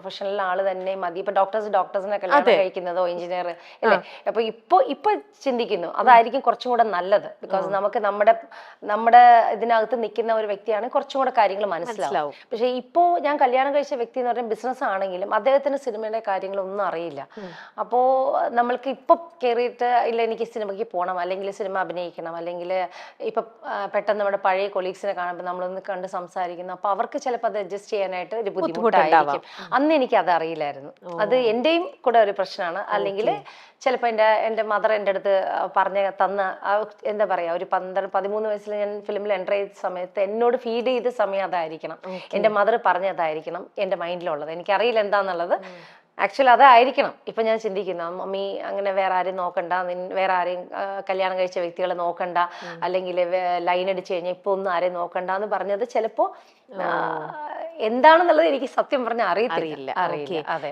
Professional ആള് തന്നെ മതി. ഇപ്പൊ ഡോക്ടേഴ്സിനെ കല്യാണം കഴിക്കുന്നതോ എഞ്ചിനീയർ അല്ലേ. അപ്പൊ ഇപ്പൊ ചിന്തിക്കുന്നു അതായിരിക്കും കുറച്ചും കൂടെ നല്ലത്. ബിക്കോസ് നമുക്ക് നമ്മുടെ ഇതിനകത്ത് നിൽക്കുന്ന ഒരു വ്യക്തിയാണ് കുറച്ചും കൂടെ കാര്യങ്ങൾ മനസ്സിലാവും. പക്ഷെ ഇപ്പോ ഞാൻ കല്യാണം കഴിച്ച വ്യക്തി എന്ന് പറഞ്ഞാൽ ബിസിനസ് ആണെങ്കിലും അദ്ദേഹത്തിന് സിനിമയുടെ കാര്യങ്ങളൊന്നും അറിയില്ല. അപ്പോ നമ്മൾക്ക് ഇപ്പൊ കയറിയിട്ട് ഇല്ല എനിക്ക് സിനിമയ്ക്ക് പോകണം, അല്ലെങ്കിൽ സിനിമ അഭിനയിക്കണം, അല്ലെങ്കിൽ ഇപ്പൊ പെട്ടെന്ന് നമ്മുടെ പഴയ കൊളീഗ്സിനെ കാണുമ്പോൾ നമ്മളൊന്ന് കണ്ട് സംസാരിക്കുന്നു. അപ്പൊ അവർക്ക് ചിലപ്പോൾ അത് അഡ്ജസ്റ്റ് ചെയ്യാനായിട്ട് ഒരു ബുദ്ധിമുട്ടായിരിക്കും. അന്ന് എനിക്ക് അത് അറിയില്ലായിരുന്നു. അത് എന്റെയും കൂടെ ഒരു പ്രശ്നമാണ്. അല്ലെങ്കിൽ ചിലപ്പോൾ എൻ്റെ മദർ എൻ്റെ അടുത്ത് തന്ന എന്താ പറയാ, ഒരു 13 വയസ്സിൽ ഞാൻ ഫിലിമിൽ എൻ്റർ ചെയ്ത സമയത്ത് എന്നോട് ഫീഡ് ചെയ്ത സമയം അതായിരിക്കണം. എൻ്റെ മദർ പറഞ്ഞതായിരിക്കണം എൻ്റെ മൈൻഡിലുള്ളത്. എനിക്കറിയില്ല എന്താന്നുള്ളത്. ആക്ച്വലി അതായിരിക്കണം. ഇപ്പൊ ഞാൻ ചിന്തിക്കുന്നു മമ്മി അങ്ങനെ വേറെ ആരും നോക്കണ്ട, വേറെ ആരെയും കല്യാണം കഴിച്ച വ്യക്തികളെ നോക്കണ്ട, അല്ലെങ്കിൽ ലൈൻ അടിച്ചു കഴിഞ്ഞാൽ ഇപ്പൊ ഒന്നും ആരെയും നോക്കണ്ട എന്ന് പറഞ്ഞത് ചിലപ്പോ എന്താണെന്നുള്ളത് എനിക്ക് സത്യം പറഞ്ഞാൽ അറിയില്ല. അതെ.